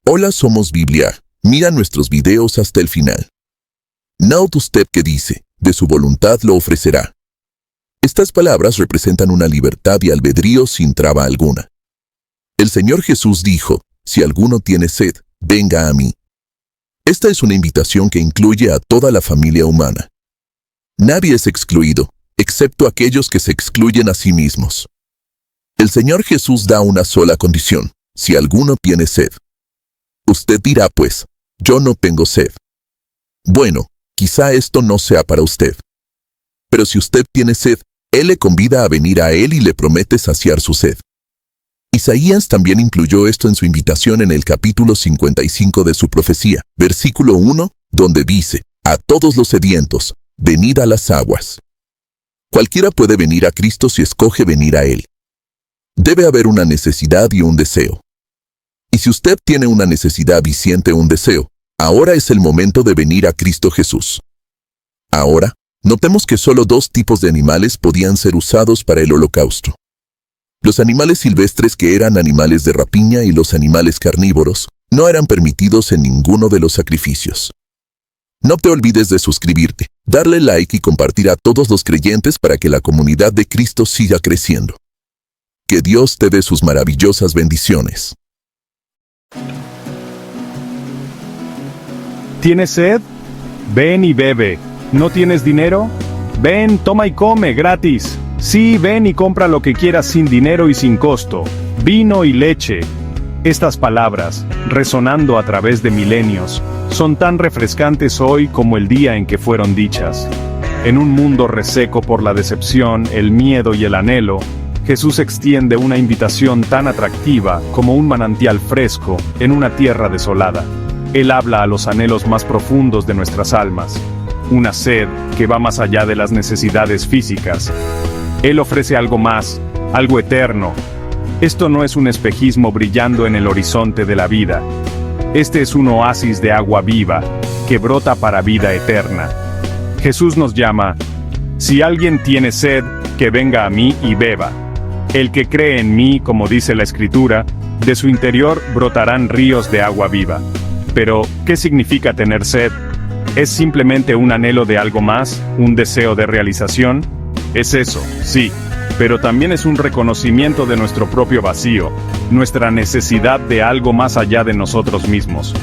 Hola, somos Biblia. Mira nuestros videos hasta el final. Note usted que dice, de su voluntad lo ofrecerá. Estas palabras representan una libertad y albedrío sin traba alguna. El Señor Jesús dijo, si alguno tiene sed, venga a mí. Esta es una invitación que incluye a toda la familia humana. Nadie es excluido, excepto aquellos que se excluyen a sí mismos. El Señor Jesús da una sola condición, si alguno tiene sed. Usted dirá pues, yo no tengo sed. Bueno, quizá esto no sea para usted. Pero si usted tiene sed, Él le convida a venir a Él y le promete saciar su sed. Isaías también incluyó esto en su invitación en el capítulo 55 de su profecía, versículo 1, donde dice, a todos los sedientos, venid a las aguas. Cualquiera puede venir a Cristo si escoge venir a Él. Debe haber una necesidad y un deseo. Y si usted tiene una necesidad y siente un deseo, ahora es el momento de venir a Cristo Jesús. Ahora, notemos que solo 2 tipos de animales podían ser usados para el holocausto. Los animales silvestres, que eran animales de rapiña, y los animales carnívoros, no eran permitidos en ninguno de los sacrificios. No te olvides de suscribirte, darle like y compartir a todos los creyentes para que la comunidad de Cristo siga creciendo. Que Dios te dé sus maravillosas bendiciones. ¿Tienes sed? Ven y bebe. ¿No tienes dinero? Ven, toma y come, gratis. Sí, ven y compra lo que quieras sin dinero y sin costo. Vino y leche. Estas palabras, resonando a través de milenios, son tan refrescantes hoy como el día en que fueron dichas. En un mundo reseco por la decepción, el miedo y el anhelo, Jesús extiende una invitación tan atractiva como un manantial fresco en una tierra desolada. Él habla a los anhelos más profundos de nuestras almas, una sed que va más allá de las necesidades físicas. Él ofrece algo más, algo eterno. Esto no es un espejismo brillando en el horizonte de la vida. Este es un oasis de agua viva, que brota para vida eterna. Jesús nos llama, si alguien tiene sed, que venga a mí y beba. El que cree en mí, como dice la Escritura, de su interior brotarán ríos de agua viva. Pero, ¿qué significa tener sed? ¿Es simplemente un anhelo de algo más, un deseo de realización? Es eso, sí, pero también es un reconocimiento de nuestro propio vacío, nuestra necesidad de algo más allá de nosotros mismos.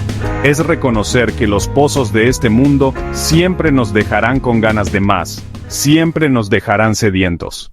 Es reconocer que los pozos de este mundo siempre nos dejarán con ganas de más, siempre nos dejarán sedientos.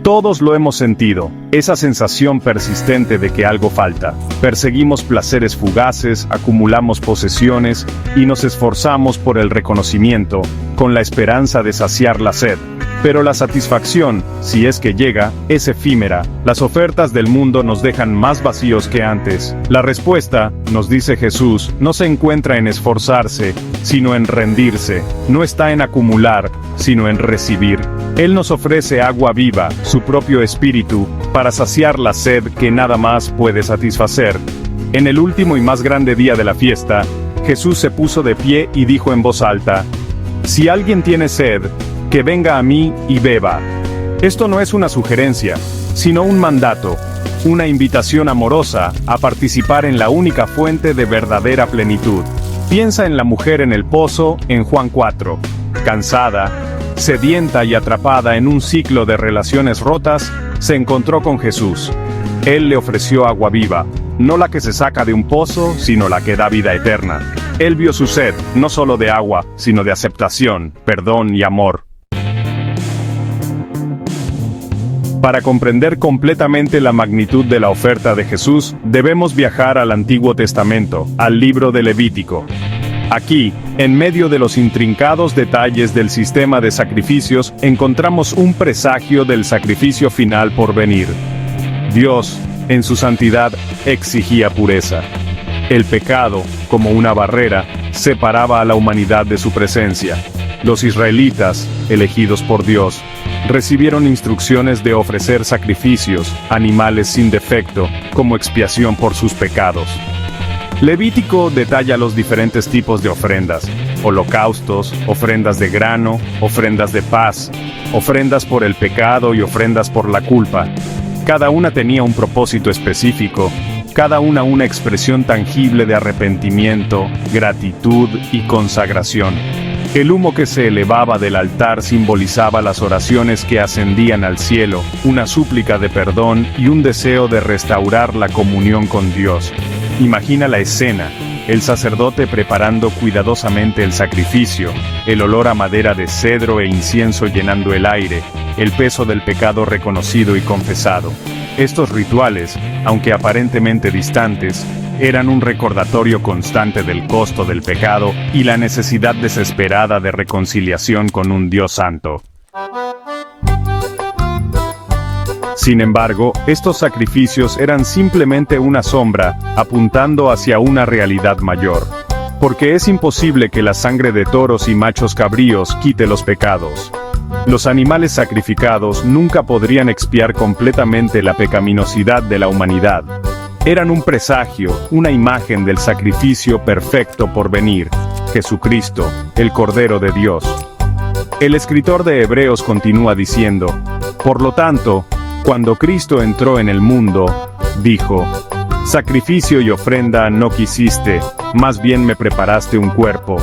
Todos lo hemos sentido, esa sensación persistente de que algo falta. Perseguimos placeres fugaces, acumulamos posesiones y nos esforzamos por el reconocimiento, con la esperanza de saciar la sed. Pero la satisfacción, si es que llega, es efímera. Las ofertas del mundo nos dejan más vacíos que antes. La respuesta, nos dice Jesús, no se encuentra en esforzarse, sino en rendirse. No está en acumular, sino en recibir. Él nos ofrece agua viva, su propio espíritu, para saciar la sed que nada más puede satisfacer. En el último y más grande día de la fiesta, Jesús se puso de pie y dijo en voz alta, si alguien tiene sed, que venga a mí y beba. Esto no es una sugerencia, sino un mandato, una invitación amorosa a participar en la única fuente de verdadera plenitud. Piensa en la mujer en el pozo, en Juan 4. Cansada, sedienta y atrapada en un ciclo de relaciones rotas, se encontró con Jesús. Él le ofreció agua viva, no la que se saca de un pozo, sino la que da vida eterna. Él vio su sed, no solo de agua, sino de aceptación, perdón y amor. Para comprender completamente la magnitud de la oferta de Jesús, debemos viajar al Antiguo Testamento, al libro de Levítico. Aquí, en medio de los intrincados detalles del sistema de sacrificios, encontramos un presagio del sacrificio final por venir. Dios, en su santidad, exigía pureza. El pecado, como una barrera, separaba a la humanidad de su presencia. Los israelitas, elegidos por Dios, recibieron instrucciones de ofrecer sacrificios, animales sin defecto, como expiación por sus pecados. Levítico detalla los diferentes tipos de ofrendas: holocaustos, ofrendas de grano, ofrendas de paz, ofrendas por el pecado y ofrendas por la culpa. Cada una tenía un propósito específico, cada una expresión tangible de arrepentimiento, gratitud y consagración. El humo que se elevaba del altar simbolizaba las oraciones que ascendían al cielo, una súplica de perdón y un deseo de restaurar la comunión con Dios. Imagina la escena, el sacerdote preparando cuidadosamente el sacrificio, el olor a madera de cedro e incienso llenando el aire, el peso del pecado reconocido y confesado. Estos rituales, aunque aparentemente distantes, eran un recordatorio constante del costo del pecado y la necesidad desesperada de reconciliación con un Dios santo. Sin embargo, estos sacrificios eran simplemente una sombra, apuntando hacia una realidad mayor. Porque es imposible que la sangre de toros y machos cabríos quite los pecados. Los animales sacrificados nunca podrían expiar completamente la pecaminosidad de la humanidad. Eran un presagio, una imagen del sacrificio perfecto por venir, Jesucristo, el Cordero de Dios. El escritor de Hebreos continúa diciendo, por lo tanto, cuando Cristo entró en el mundo, dijo, sacrificio y ofrenda no quisiste, más bien me preparaste un cuerpo.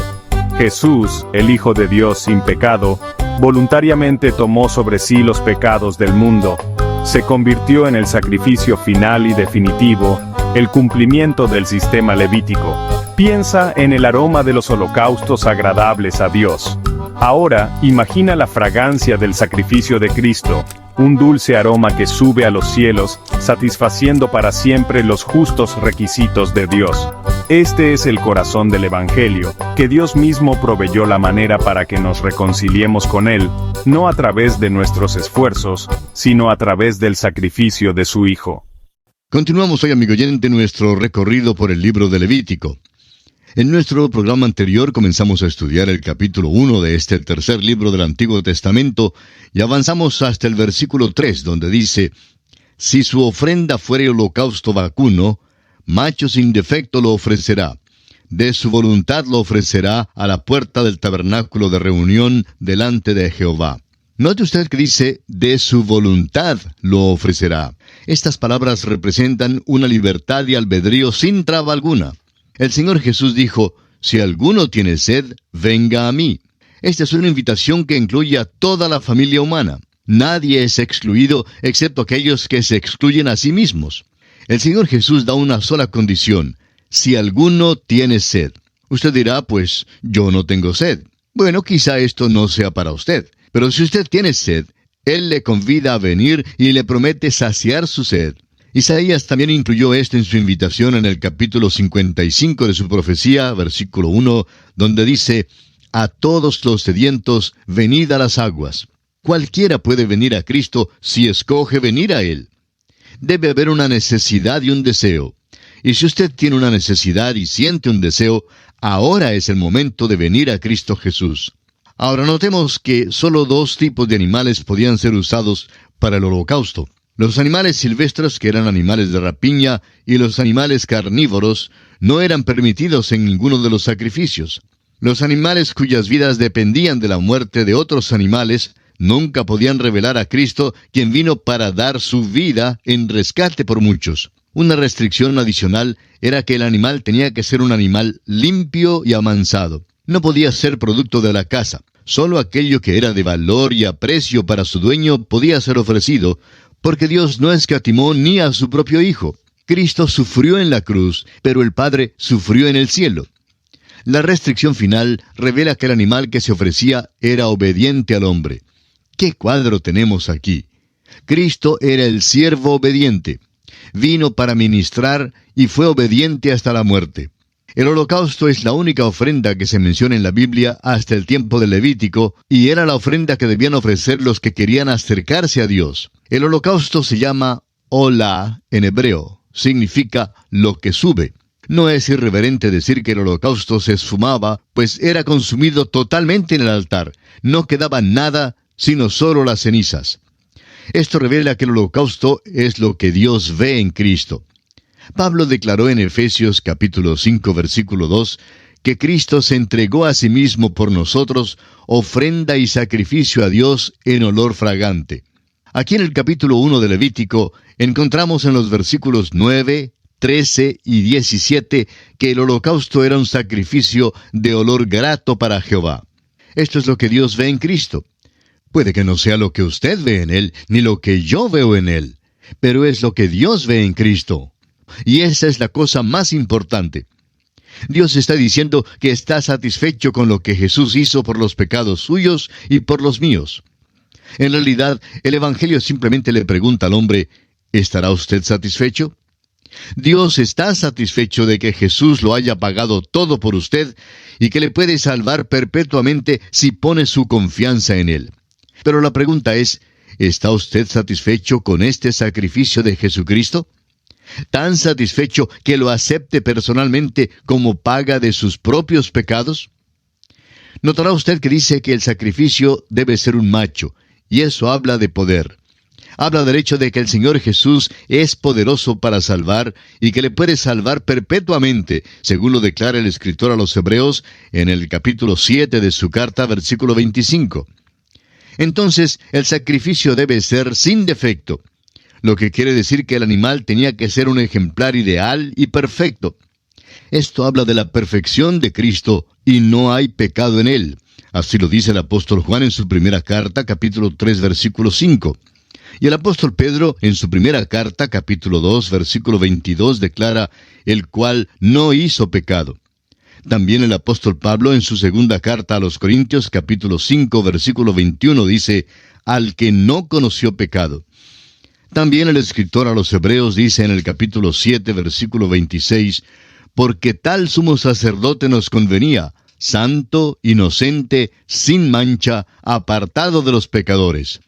Jesús, el Hijo de Dios sin pecado, voluntariamente tomó sobre sí los pecados del mundo, se convirtió en el sacrificio final y definitivo, el cumplimiento del sistema levítico. Piensa en el aroma de los holocaustos agradables a Dios. Ahora, imagina la fragancia del sacrificio de Cristo, un dulce aroma que sube a los cielos, satisfaciendo para siempre los justos requisitos de Dios. Este es el corazón del Evangelio, que Dios mismo proveyó la manera para que nos reconciliemos con Él, no a través de nuestros esfuerzos, sino a través del sacrificio de su Hijo. Continuamos hoy, amigo oyente, nuestro recorrido por el libro de Levítico. En nuestro programa anterior comenzamos a estudiar el capítulo 1 de este tercer libro del Antiguo Testamento y avanzamos hasta el versículo 3, donde dice, si su ofrenda fuere holocausto vacuno, macho sin defecto lo ofrecerá. De su voluntad lo ofrecerá a la puerta del tabernáculo de reunión delante de Jehová. Note usted que dice, de su voluntad lo ofrecerá. Estas palabras representan una libertad y albedrío sin traba alguna. El Señor Jesús dijo, si alguno tiene sed, venga a mí. Esta es una invitación que incluye a toda la familia humana. Nadie es excluido excepto aquellos que se excluyen a sí mismos. El Señor Jesús da una sola condición, si alguno tiene sed. Usted dirá, pues, yo no tengo sed. Bueno, quizá esto no sea para usted, pero si usted tiene sed, Él le convida a venir y le promete saciar su sed. Isaías también incluyó esto en su invitación en el capítulo 55 de su profecía, versículo 1, donde dice, a todos los sedientos, venid a las aguas. Cualquiera puede venir a Cristo si escoge venir a Él. Debe haber una necesidad y un deseo. Y si usted tiene una necesidad y siente un deseo, ahora es el momento de venir a Cristo Jesús. Ahora notemos que solo dos tipos de animales podían ser usados para el holocausto. Los animales silvestres, que eran animales de rapiña, y los animales carnívoros, no eran permitidos en ninguno de los sacrificios. Los animales cuyas vidas dependían de la muerte de otros animales, nunca podían revelar a Cristo, quien vino para dar su vida en rescate por muchos. Una restricción adicional era que el animal tenía que ser un animal limpio y amansado. No podía ser producto de la caza. Solo aquello que era de valor y aprecio para su dueño podía ser ofrecido, porque Dios no escatimó ni a su propio Hijo. Cristo sufrió en la cruz, pero el Padre sufrió en el cielo. La restricción final revela que el animal que se ofrecía era obediente al hombre. ¿Qué cuadro tenemos aquí? Cristo era el siervo obediente. Vino para ministrar y fue obediente hasta la muerte. El holocausto es la única ofrenda que se menciona en la Biblia hasta el tiempo del Levítico, y era la ofrenda que debían ofrecer los que querían acercarse a Dios. El holocausto se llama Olá en hebreo. Significa lo que sube. No es irreverente decir que el holocausto se esfumaba, pues era consumido totalmente en el altar. No quedaba nada, sino solo las cenizas. Esto revela que el holocausto es lo que Dios ve en Cristo. Pablo declaró en Efesios capítulo 5, versículo 2, que Cristo se entregó a sí mismo por nosotros, ofrenda y sacrificio a Dios en olor fragante. Aquí en el capítulo 1 de Levítico encontramos en los versículos 9, 13 y 17 que el holocausto era un sacrificio de olor grato para Jehová. Esto es lo que Dios ve en Cristo. Puede que no sea lo que usted ve en Él, ni lo que yo veo en Él, pero es lo que Dios ve en Cristo. Y esa es la cosa más importante. Dios está diciendo que está satisfecho con lo que Jesús hizo por los pecados suyos y por los míos. En realidad, el Evangelio simplemente le pregunta al hombre, ¿estará usted satisfecho? Dios está satisfecho de que Jesús lo haya pagado todo por usted y que le puede salvar perpetuamente si pone su confianza en Él. Pero la pregunta es, ¿está usted satisfecho con este sacrificio de Jesucristo? ¿Tan satisfecho que lo acepte personalmente como paga de sus propios pecados? Notará usted que dice que el sacrificio debe ser un macho, y eso habla de poder. Habla del hecho de que el Señor Jesús es poderoso para salvar y que le puede salvar perpetuamente, según lo declara el escritor a los Hebreos en el capítulo 7 de su carta, versículo 25. Entonces, el sacrificio debe ser sin defecto, lo que quiere decir que el animal tenía que ser un ejemplar ideal y perfecto. Esto habla de la perfección de Cristo y no hay pecado en Él. Así lo dice el apóstol Juan en su primera carta, capítulo 3, versículo 5. Y el apóstol Pedro, en su primera carta, capítulo 2, versículo 22, declara, el cual no hizo pecado. También el apóstol Pablo, en su segunda carta a los Corintios, capítulo 5, versículo 21, dice, al que no conoció pecado. También el escritor a los Hebreos dice en el capítulo 7, versículo 26, porque tal sumo sacerdote nos convenía, santo, inocente, sin mancha, apartado de los pecadores.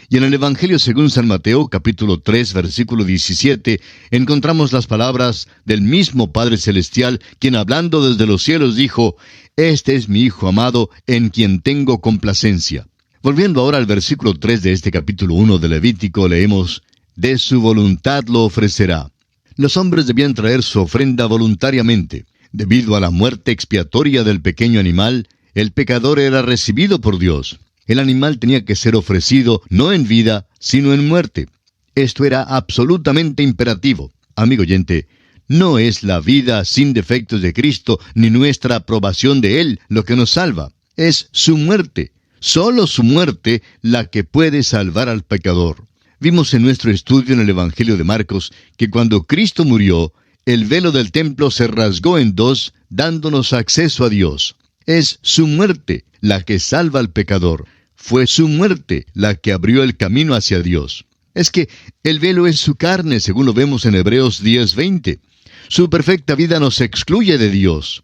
Y en el Evangelio según San Mateo, capítulo 3, versículo 17, encontramos las palabras del mismo Padre Celestial, quien hablando desde los cielos dijo, este es mi Hijo amado, en quien tengo complacencia. Volviendo ahora al versículo 3 de este capítulo 1 de Levítico, leemos, de su voluntad lo ofrecerá. Los hombres debían traer su ofrenda voluntariamente. Debido a la muerte expiatoria del pequeño animal, el pecador era recibido por Dios. El animal tenía que ser ofrecido no en vida, sino en muerte. Esto era absolutamente imperativo. Amigo oyente, no es la vida sin defectos de Cristo ni nuestra aprobación de Él lo que nos salva. Es su muerte, solo su muerte, la que puede salvar al pecador. Vimos en nuestro estudio en el Evangelio de Marcos que cuando Cristo murió, el velo del templo se rasgó en dos, dándonos acceso a Dios. Es su muerte la que salva al pecador. Fue su muerte la que abrió el camino hacia Dios. Es que el velo es su carne, según lo vemos en Hebreos 10:20. Su perfecta vida nos excluye de Dios.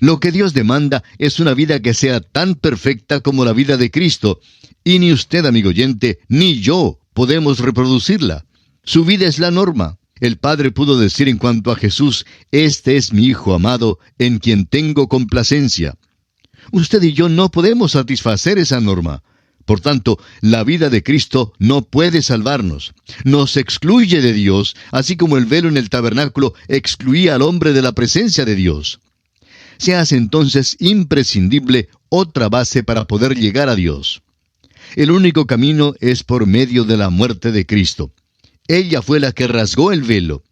Lo que Dios demanda es una vida que sea tan perfecta como la vida de Cristo, y ni usted, amigo oyente, ni yo podemos reproducirla. Su vida es la norma. El Padre pudo decir en cuanto a Jesús, este es mi Hijo amado, en quien tengo complacencia. Usted y yo no podemos satisfacer esa norma. Por tanto, la vida de Cristo no puede salvarnos. Nos excluye de Dios, así como el velo en el tabernáculo excluía al hombre de la presencia de Dios. Se hace entonces imprescindible otra base para poder llegar a Dios. El único camino es por medio de la muerte de Cristo. Ella fue la que rasgó el velo.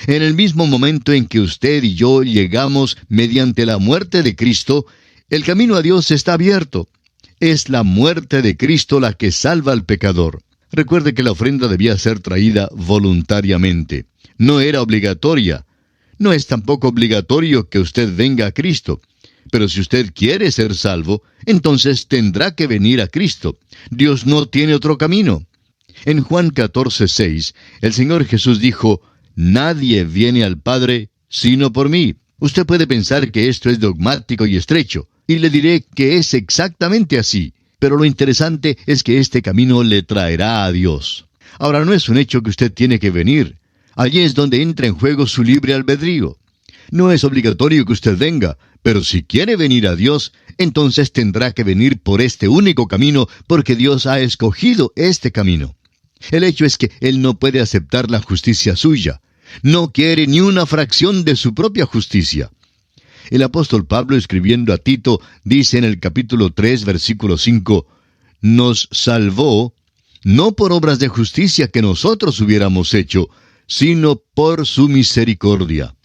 En el mismo momento en que usted y yo llegamos mediante la muerte de Cristo, el camino a Dios está abierto. Es la muerte de Cristo la que salva al pecador. Recuerde que la ofrenda debía ser traída voluntariamente. No era obligatoria. No es tampoco obligatorio que usted venga a Cristo. Pero si usted quiere ser salvo, entonces tendrá que venir a Cristo. Dios no tiene otro camino. En Juan 14:6, el Señor Jesús dijo, nadie viene al Padre sino por mí. Usted puede pensar que esto es dogmático y estrecho, y le diré que es exactamente así. Pero lo interesante es que este camino le traerá a Dios. Ahora, no es un hecho que usted tiene que venir. Allí es donde entra en juego su libre albedrío. No es obligatorio que usted venga, pero si quiere venir a Dios, entonces tendrá que venir por este único camino, porque Dios ha escogido este camino. El hecho es que Él no puede aceptar la justicia suya. No quiere ni una fracción de su propia justicia. El apóstol Pablo, escribiendo a Tito, dice en el capítulo 3, versículo 5, nos salvó no por obras de justicia que nosotros hubiéramos hecho, sino por su misericordia.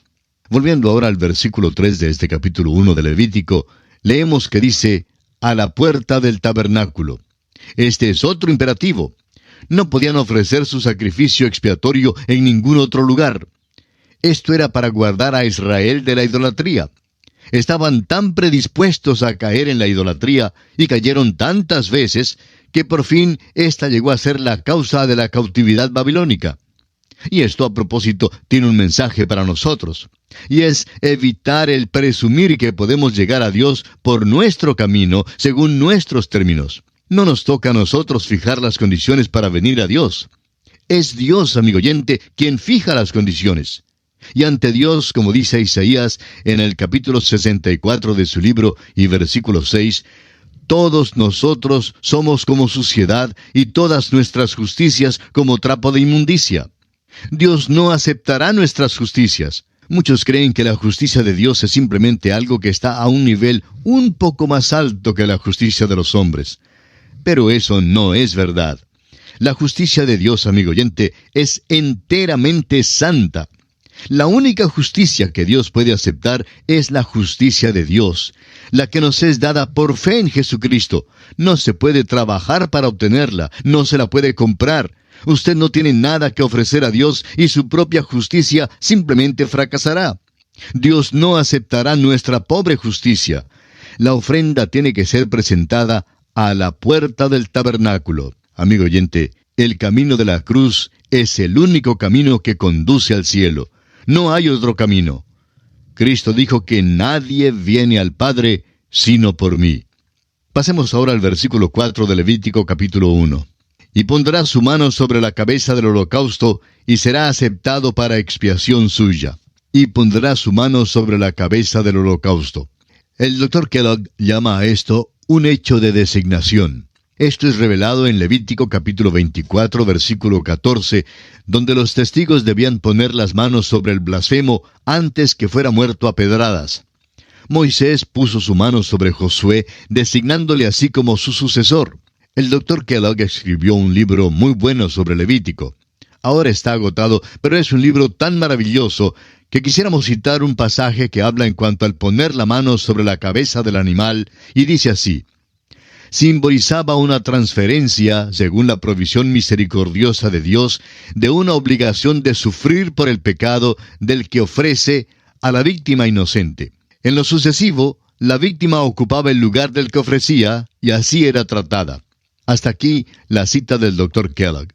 Volviendo ahora al versículo 3 de este capítulo 1 de Levítico, leemos que dice, a la puerta del tabernáculo. Este es otro imperativo. No podían ofrecer su sacrificio expiatorio en ningún otro lugar. Esto era para guardar a Israel de la idolatría. Estaban tan predispuestos a caer en la idolatría y cayeron tantas veces que por fin esta llegó a ser la causa de la cautividad babilónica. Y esto a propósito tiene un mensaje para nosotros, y es evitar el presumir que podemos llegar a Dios por nuestro camino, según nuestros términos. No nos toca a nosotros fijar las condiciones para venir a Dios. Es Dios, amigo oyente, quien fija las condiciones. Y ante Dios, como dice Isaías en el capítulo 64 de su libro y versículo 6, todos nosotros somos como suciedad y todas nuestras justicias como trapo de inmundicia. Dios no aceptará nuestras justicias. Muchos creen que la justicia de Dios es simplemente algo que está a un nivel un poco más alto que la justicia de los hombres. Pero eso no es verdad. La justicia de Dios, amigo oyente, es enteramente santa. La única justicia que Dios puede aceptar es la justicia de Dios, la que nos es dada por fe en Jesucristo. No se puede trabajar para obtenerla, no se la puede comprar. Usted no tiene nada que ofrecer a Dios y su propia justicia simplemente fracasará. Dios no aceptará nuestra pobre justicia. La ofrenda tiene que ser presentada a la puerta del tabernáculo. Amigo oyente, el camino de la cruz es el único camino que conduce al cielo. No hay otro camino. Cristo dijo que nadie viene al Padre sino por mí. Pasemos ahora al versículo 4 de Levítico capítulo 1. Y pondrá su mano sobre la cabeza del holocausto, y será aceptado para expiación suya. Y pondrá su mano sobre la cabeza del holocausto. El Dr. Kellogg llama a esto un hecho de designación. Esto es revelado en Levítico capítulo 24, versículo 14, donde los testigos debían poner las manos sobre el blasfemo antes que fuera muerto a pedradas. Moisés puso su mano sobre Josué, designándole así como su sucesor. El Dr. Kellogg escribió un libro muy bueno sobre Levítico. Ahora está agotado, pero es un libro tan maravilloso que quisiéramos citar un pasaje que habla en cuanto al poner la mano sobre la cabeza del animal, y dice así: simbolizaba una transferencia, según la provisión misericordiosa de Dios, de una obligación de sufrir por el pecado del que ofrece a la víctima inocente. En lo sucesivo, la víctima ocupaba el lugar del que ofrecía, y así era tratada. Hasta aquí la cita del Dr. Kellogg.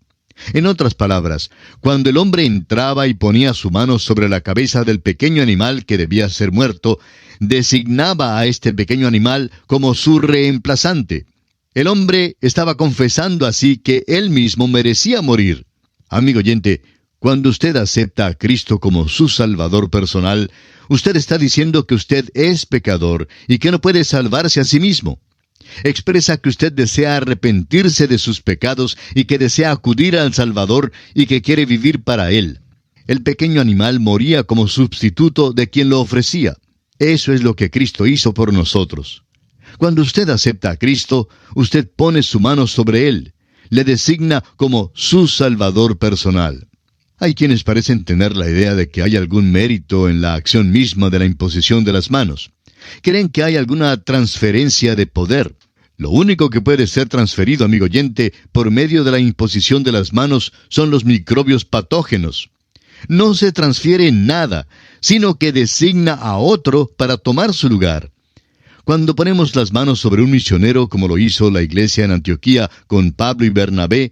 En otras palabras, cuando el hombre entraba y ponía su mano sobre la cabeza del pequeño animal que debía ser muerto, designaba a este pequeño animal como su reemplazante. El hombre estaba confesando así que él mismo merecía morir. Amigo oyente, cuando usted acepta a Cristo como su Salvador personal, usted está diciendo que usted es pecador y que no puede salvarse a sí mismo. Expresa que usted desea arrepentirse de sus pecados y que desea acudir al Salvador y que quiere vivir para Él. El pequeño animal moría como sustituto de quien lo ofrecía. Eso es lo que Cristo hizo por nosotros. Cuando usted acepta a Cristo, usted pone su mano sobre Él. Le designa como su Salvador personal. Hay quienes parecen tener la idea de que hay algún mérito en la acción misma de la imposición de las manos. Creen que hay alguna transferencia de poder. Lo único que puede ser transferido, amigo oyente, por medio de la imposición de las manos son los microbios patógenos. No se transfiere nada, sino que designa a otro para tomar su lugar. Cuando ponemos las manos sobre un misionero, como lo hizo la iglesia en Antioquía con Pablo y Bernabé,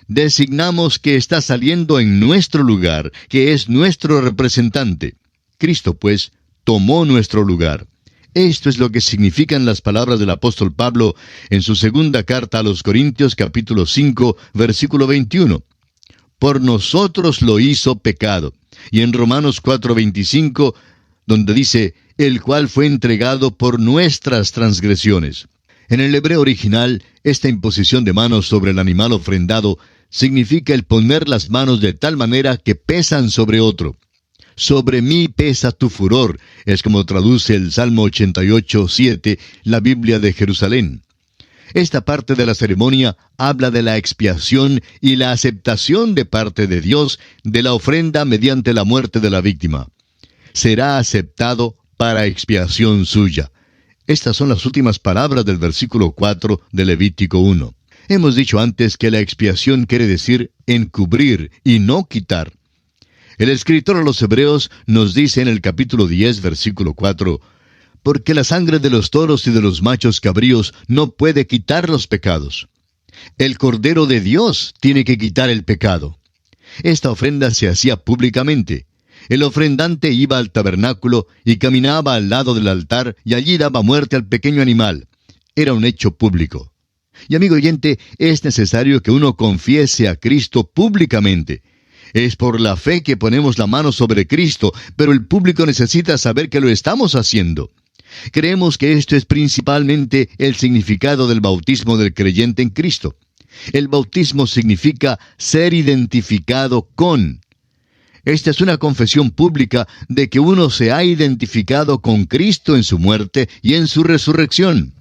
designamos que está saliendo en nuestro lugar, que es nuestro representante. Cristo, pues, tomó nuestro lugar. Esto es lo que significan las palabras del apóstol Pablo en su segunda carta a los Corintios, capítulo 5, versículo 21. Por nosotros lo hizo pecado. Y en Romanos 4:25, donde dice, el cual fue entregado por nuestras transgresiones. En el hebreo original, esta imposición de manos sobre el animal ofrendado significa el poner las manos de tal manera que pesan sobre otro. Sobre mí pesa tu furor, es como traduce el Salmo 88:7, la Biblia de Jerusalén. Esta parte de la ceremonia habla de la expiación y la aceptación de parte de Dios de la ofrenda mediante la muerte de la víctima. Será aceptado para expiación suya. Estas son las últimas palabras del versículo 4 de Levítico 1. Hemos dicho antes que la expiación quiere decir encubrir y no quitar. El escritor a los Hebreos nos dice en el capítulo 10, versículo 4, «Porque la sangre de los toros y de los machos cabríos no puede quitar los pecados. El Cordero de Dios tiene que quitar el pecado». Esta ofrenda se hacía públicamente. El ofrendante iba al tabernáculo y caminaba al lado del altar y allí daba muerte al pequeño animal. Era un hecho público. Y amigo oyente, es necesario que uno confiese a Cristo públicamente. Es por la fe que ponemos la mano sobre Cristo, pero el público necesita saber que lo estamos haciendo. Creemos que esto es principalmente el significado del bautismo del creyente en Cristo. El bautismo significa ser identificado con. Esta es una confesión pública de que uno se ha identificado con Cristo en su muerte y en su resurrección.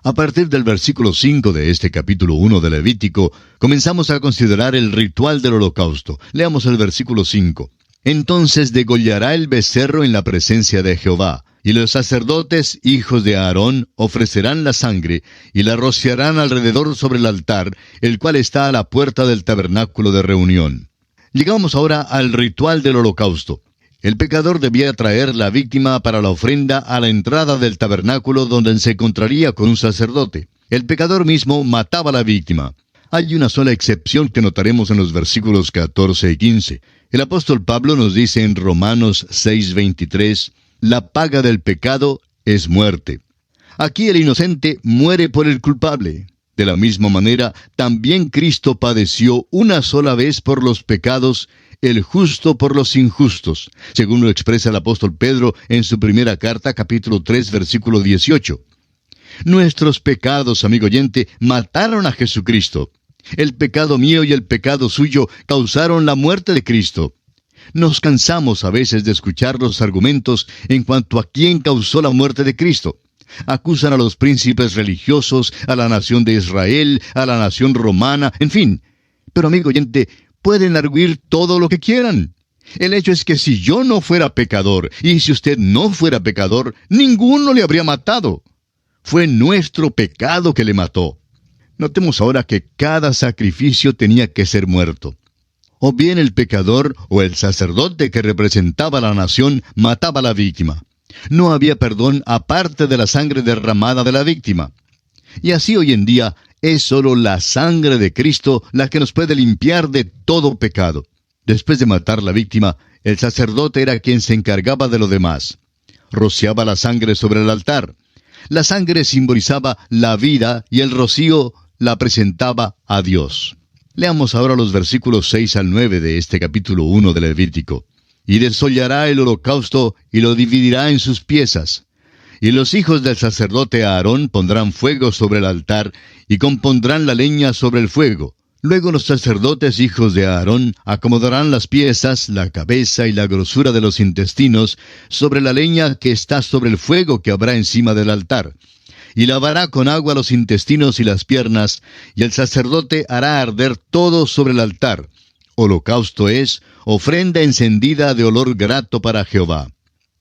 A partir del versículo 5 de este capítulo 1 de Levítico, comenzamos a considerar el ritual del holocausto. Leamos el versículo 5. «Entonces degollará el becerro en la presencia de Jehová, y los sacerdotes, hijos de Aarón, ofrecerán la sangre, y la rociarán alrededor sobre el altar, el cual está a la puerta del tabernáculo de reunión». Llegamos ahora al ritual del holocausto. El pecador debía traer la víctima para la ofrenda a la entrada del tabernáculo donde se encontraría con un sacerdote. El pecador mismo mataba a la víctima. Hay una sola excepción que notaremos en los versículos 14 y 15. El apóstol Pablo nos dice en Romanos 6:23, «La paga del pecado es muerte». Aquí el inocente muere por el culpable. De la misma manera, también Cristo padeció una sola vez por los pecados, el justo por los injustos, según lo expresa el apóstol Pedro en su primera carta, capítulo 3, versículo 18. Nuestros pecados, amigo oyente, mataron a Jesucristo. El pecado mío y el pecado suyo causaron la muerte de Cristo. Nos cansamos a veces de escuchar los argumentos en cuanto a quién causó la muerte de Cristo. Acusan a los príncipes religiosos, a la nación de Israel, a la nación romana, en fin. Pero amigo oyente, pueden arguir todo lo que quieran. El hecho es que si yo no fuera pecador, y si usted no fuera pecador, ninguno le habría matado. Fue nuestro pecado que le mató. Notemos ahora que cada sacrificio tenía que ser muerto. O bien el pecador o el sacerdote que representaba a la nación mataba a la víctima. No había perdón aparte de la sangre derramada de la víctima. Y así hoy en día es solo la sangre de Cristo la que nos puede limpiar de todo pecado. Después de matar la víctima, el sacerdote era quien se encargaba de lo demás. Rociaba la sangre sobre el altar. La sangre simbolizaba la vida y el rocío la presentaba a Dios. Leamos ahora los versículos 6 al 9 de este capítulo 1 de Levítico. «Y desollará el holocausto y lo dividirá en sus piezas. Y los hijos del sacerdote Aarón pondrán fuego sobre el altar y compondrán la leña sobre el fuego. Luego los sacerdotes hijos de Aarón acomodarán las piezas, la cabeza y la grosura de los intestinos sobre la leña que está sobre el fuego que habrá encima del altar. Y lavará con agua los intestinos y las piernas, y el sacerdote hará arder todo sobre el altar. Holocausto es ofrenda encendida de olor grato para Jehová».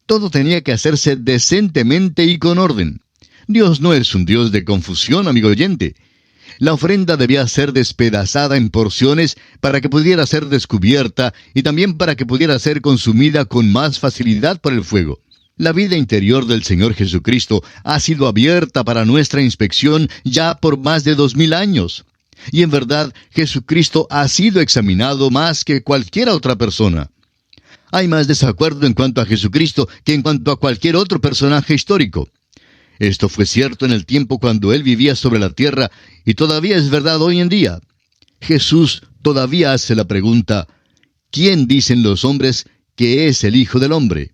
Todo tenía que hacerse decentemente y con orden. Dios no es un Dios de confusión, amigo oyente. La ofrenda debía ser despedazada en porciones para que pudiera ser descubierta y también para que pudiera ser consumida con más facilidad por el fuego. La vida interior del Señor Jesucristo ha sido abierta para nuestra inspección ya por más de 2000 años. Y en verdad, Jesucristo ha sido examinado más que cualquier otra persona. Hay más desacuerdo en cuanto a Jesucristo que en cuanto a cualquier otro personaje histórico. Esto fue cierto en el tiempo cuando Él vivía sobre la tierra y todavía es verdad hoy en día. Jesús todavía hace la pregunta, ¿quién dicen los hombres que es el Hijo del Hombre?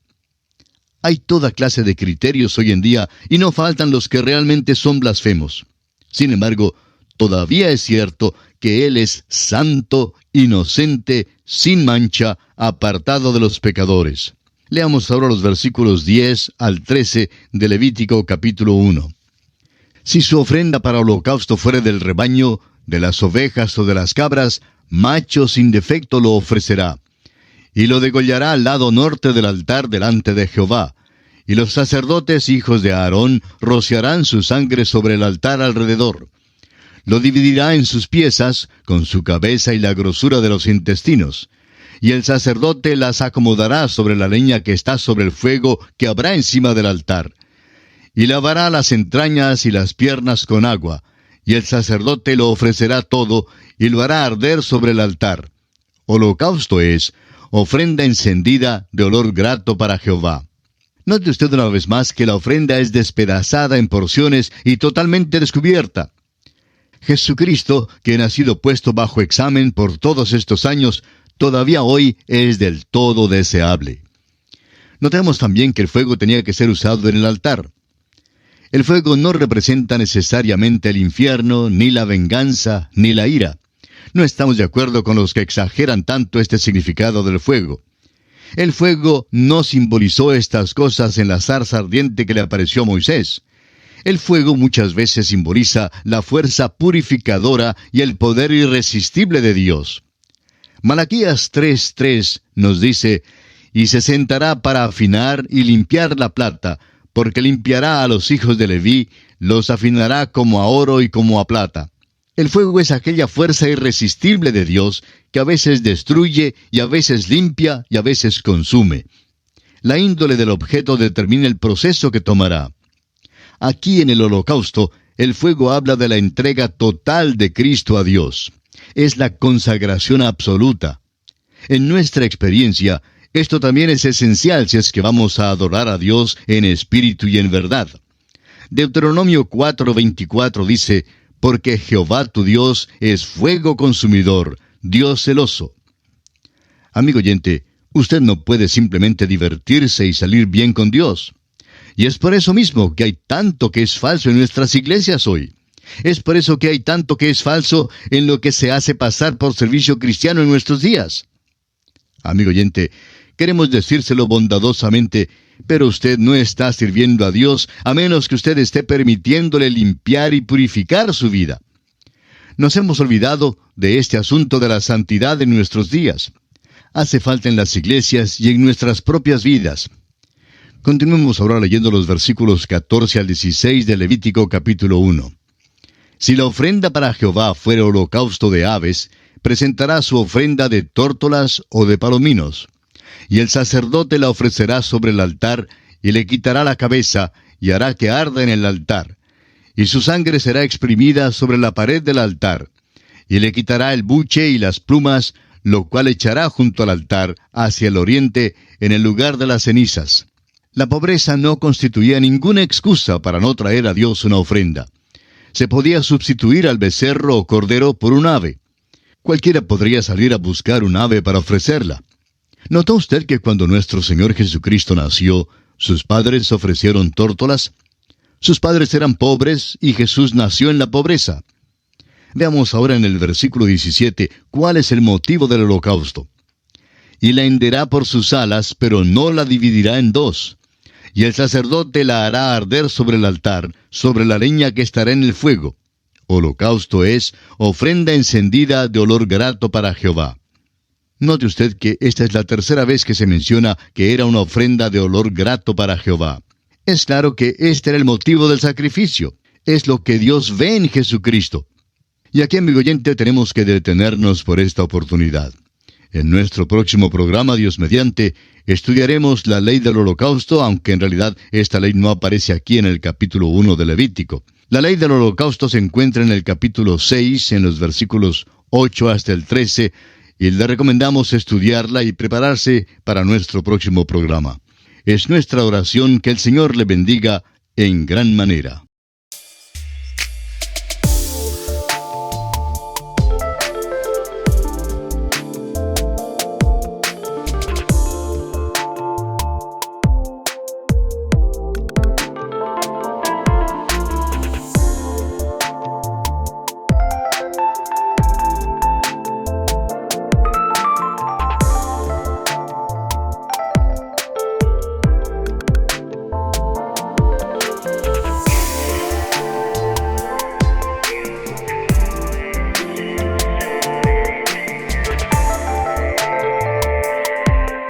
Hay toda clase de criterios hoy en día y no faltan los que realmente son blasfemos. Sin embargo, todavía es cierto que Él es santo, inocente, sin mancha, apartado de los pecadores. Leamos ahora los versículos 10 al 13 de Levítico capítulo 1. Si su ofrenda para holocausto fuera del rebaño, de las ovejas o de las cabras, macho sin defecto lo ofrecerá. Y lo degollará al lado norte del altar delante de Jehová. Y los sacerdotes hijos de Aarón rociarán su sangre sobre el altar alrededor. Lo dividirá en sus piezas, con su cabeza y la grosura de los intestinos. Y el sacerdote las acomodará sobre la leña que está sobre el fuego que habrá encima del altar. Y lavará las entrañas y las piernas con agua, y el sacerdote lo ofrecerá todo, y lo hará arder sobre el altar. Holocausto es, ofrenda encendida de olor grato para Jehová. Note usted una vez más que la ofrenda es despedazada en porciones y totalmente descubierta. Jesucristo, quien ha sido puesto bajo examen por todos estos años, todavía hoy es del todo deseable. Notemos también que el fuego tenía que ser usado en el altar. El fuego no representa necesariamente el infierno, ni la venganza, ni la ira. No estamos de acuerdo con los que exageran tanto este significado del fuego. El fuego no simbolizó estas cosas en la zarza ardiente que le apareció a Moisés. El fuego muchas veces simboliza la fuerza purificadora y el poder irresistible de Dios. Malaquías 3:3 nos dice, «Y se sentará para afinar y limpiar la plata, porque limpiará a los hijos de Leví, los afinará como a oro y como a plata». El fuego es aquella fuerza irresistible de Dios que a veces destruye y a veces limpia y a veces consume. La índole del objeto determina el proceso que tomará. Aquí en el holocausto, el fuego habla de la entrega total de Cristo a Dios. Es la consagración absoluta. En nuestra experiencia, esto también es esencial si es que vamos a adorar a Dios en espíritu y en verdad. Deuteronomio 4:24 dice, «Porque Jehová tu Dios es fuego consumidor, Dios celoso». Amigo oyente, usted no puede simplemente divertirse y salir bien con Dios. Y es por eso mismo que hay tanto que es falso en nuestras iglesias hoy. Es por eso que hay tanto que es falso en lo que se hace pasar por servicio cristiano en nuestros días. Amigo oyente, queremos decírselo bondadosamente, pero usted no está sirviendo a Dios a menos que usted esté permitiéndole limpiar y purificar su vida. Nos hemos olvidado de este asunto de la santidad en nuestros días. Hace falta en las iglesias y en nuestras propias vidas. Continuemos ahora leyendo los versículos 14 al 16 de Levítico capítulo 1. Si la ofrenda para Jehová fuera holocausto de aves, presentará su ofrenda de tórtolas o de palominos. Y el sacerdote la ofrecerá sobre el altar, y le quitará la cabeza, y hará que arda en el altar. Y su sangre será exprimida sobre la pared del altar. Y le quitará el buche y las plumas, lo cual echará junto al altar, hacia el oriente, en el lugar de las cenizas. La pobreza no constituía ninguna excusa para no traer a Dios una ofrenda. Se podía sustituir al becerro o cordero por un ave. Cualquiera podría salir a buscar un ave para ofrecerla. ¿Notó usted que cuando nuestro Señor Jesucristo nació, sus padres ofrecieron tórtolas? Sus padres eran pobres y Jesús nació en la pobreza. Veamos ahora en el versículo 17 cuál es el motivo del holocausto. Y la henderá por sus alas, pero no la dividirá en dos. Y el sacerdote la hará arder sobre el altar, sobre la leña que estará en el fuego. Holocausto es ofrenda encendida de olor grato para Jehová. Note usted que esta es la tercera vez que se menciona que era una ofrenda de olor grato para Jehová. Es claro que este era el motivo del sacrificio. Es lo que Dios ve en Jesucristo. Y aquí, amigo oyente, tenemos que detenernos por esta oportunidad. En nuestro próximo programa, Dios mediante, estudiaremos la ley del holocausto, aunque en realidad esta ley no aparece aquí en el capítulo 1 de Levítico. La ley del holocausto se encuentra en el capítulo 6, en los versículos 8 hasta el 13, y le recomendamos estudiarla y prepararse para nuestro próximo programa. Es nuestra oración que el Señor le bendiga en gran manera.